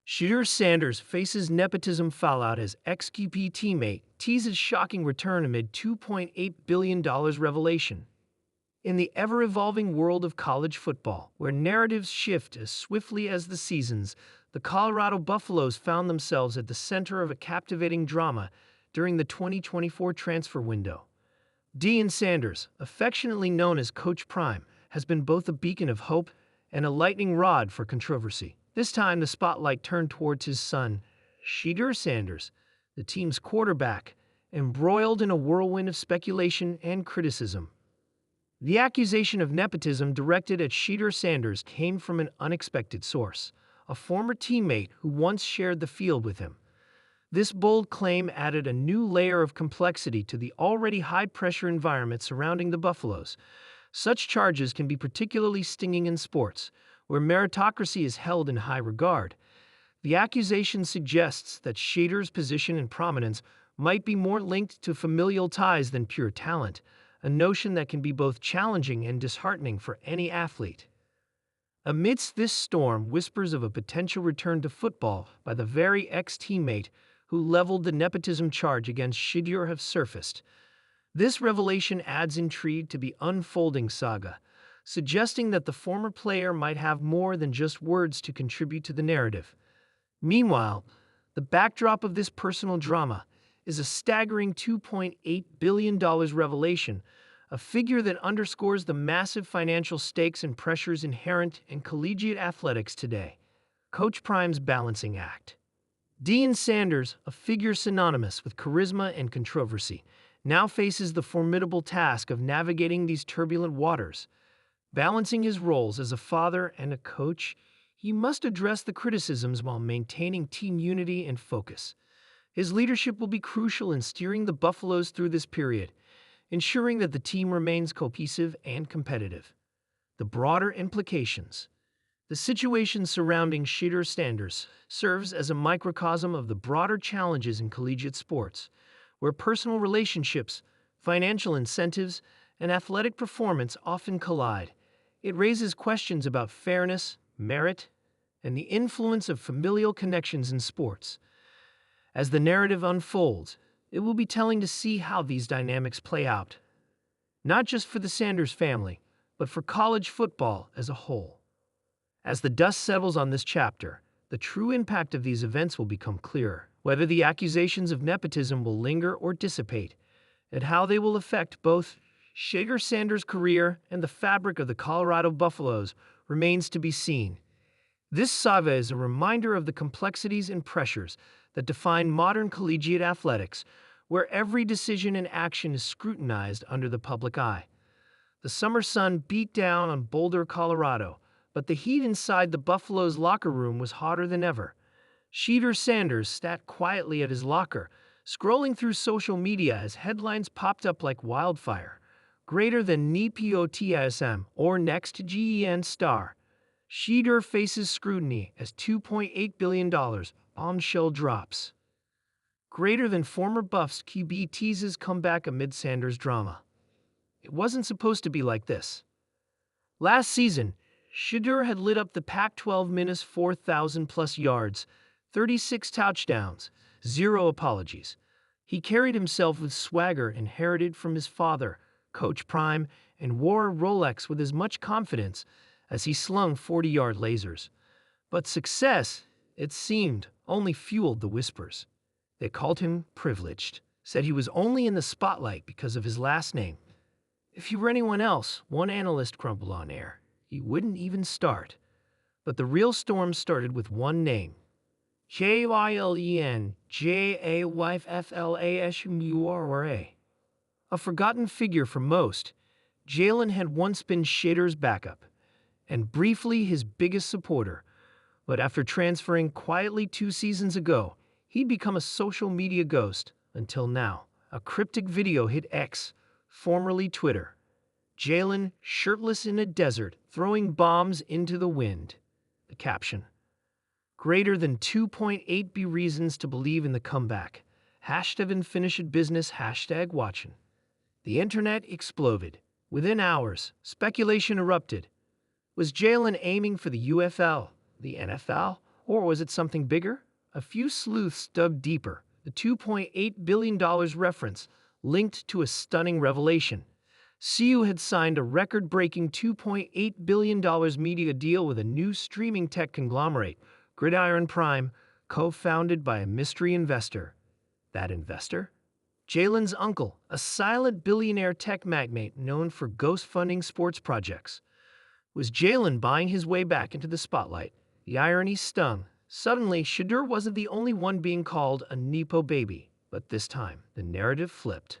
Shedeur Sanders faces nepotism fallout as ex-QP teammate teases shocking return amid $2.8 billion revelation. In the ever-evolving world of college football, where narratives shift as swiftly as the seasons, the Colorado Buffaloes found themselves at the center of a captivating drama during the 2024 transfer window. Deion Sanders, affectionately known as Coach Prime, has been both a beacon of hope and a lightning rod for controversy. This time, the spotlight turned towards his son, Shedeur Sanders, the team's quarterback, embroiled in a whirlwind of speculation and criticism. The accusation of nepotism directed at Shedeur Sanders came from an unexpected source, a former teammate who once shared the field with him. This bold claim added a new layer of complexity to the already high-pressure environment surrounding the Buffaloes. Such charges can be particularly stinging in sports, where meritocracy is held in high regard. The accusation suggests that Shedeur's position and prominence might be more linked to familial ties than pure talent, a notion that can be both challenging and disheartening for any athlete. Amidst this storm, whispers of a potential return to football by the very ex-teammate who leveled the nepotism charge against Shedeur have surfaced. This revelation adds intrigue to the unfolding saga, suggesting that the former player might have more than just words to contribute to the narrative. Meanwhile, the backdrop of this personal drama is a staggering $2.8 billion revelation, a figure that underscores the massive financial stakes and pressures inherent in collegiate athletics today. Coach Prime's balancing act. Deion Sanders, a figure synonymous with charisma and controversy, now faces the formidable task of navigating these turbulent waters. Balancing his roles as a father and a coach, he must address the criticisms while maintaining team unity and focus. His leadership will be crucial in steering the Buffaloes through this period, ensuring that the team remains cohesive and competitive. The broader implications. The situation surrounding Shedeur Sanders serves as a microcosm of the broader challenges in collegiate sports, where personal relationships, financial incentives, and athletic performance often collide. It raises questions about fairness, merit, and the influence of familial connections in sports. As the narrative unfolds, it will be telling to see how these dynamics play out, not just for the Sanders family, but for college football as a whole. As the dust settles on this chapter, the true impact of these events will become clearer, whether the accusations of nepotism will linger or dissipate, and how they will affect both Shedeur Sanders' career and the fabric of the Colorado Buffaloes remains to be seen. This saga is a reminder of the complexities and pressures that define modern collegiate athletics, where every decision and action is scrutinized under the public eye. The summer sun beat down on Boulder, Colorado, but the heat inside the Buffaloes' locker room was hotter than ever. Shedeur Sanders sat quietly at his locker, scrolling through social media as headlines popped up like wildfire. Greater than Nepotism or next GEN star. Shedeur faces scrutiny as $2.8 billion bombshell drops. Greater than former Buffs QB teases comeback amid Sanders drama. It wasn't supposed to be like this. Last season, Shedeur had lit up the Pac-12 minus 4,000-plus yards, 36 touchdowns, 0 apologies. He carried himself with swagger inherited from his father, Coach Prime, and wore a Rolex with as much confidence as he slung 40-yard lasers. But success, it seemed, only fueled the whispers. They called him privileged, said he was only in the spotlight because of his last name. If he were anyone else, one analyst grumbled on air, he wouldn't even start. But the real storm started with one name. Jaylen. A forgotten figure for most, Jaylen had once been Shedeur's backup, and briefly his biggest supporter. But after transferring quietly 2 seasons ago, he'd become a social media ghost until now. A cryptic video hit X, formerly Twitter. Jaylen, shirtless in a desert, throwing bombs into the wind. The caption. Greater than 2.8 B reasons to believe in the comeback. Hashtag unfinished business, hashtag watching. The internet exploded. Within hours, speculation erupted. Was Jaylen aiming for the UFL, the NFL, Or was it something bigger? A few sleuths dug deeper. The $2.8 billion reference linked to a stunning revelation. CU had signed a record-breaking $2.8 billion media deal with a new streaming tech conglomerate, Gridiron Prime, co-founded by a mystery investor. That investor? Jalen's uncle, a silent billionaire tech magnate known for ghost-funding sports projects. Was Jalen buying his way back into the spotlight? The irony stung. Suddenly, Shedeur wasn't the only one being called a Nepo baby. But this time, the narrative flipped.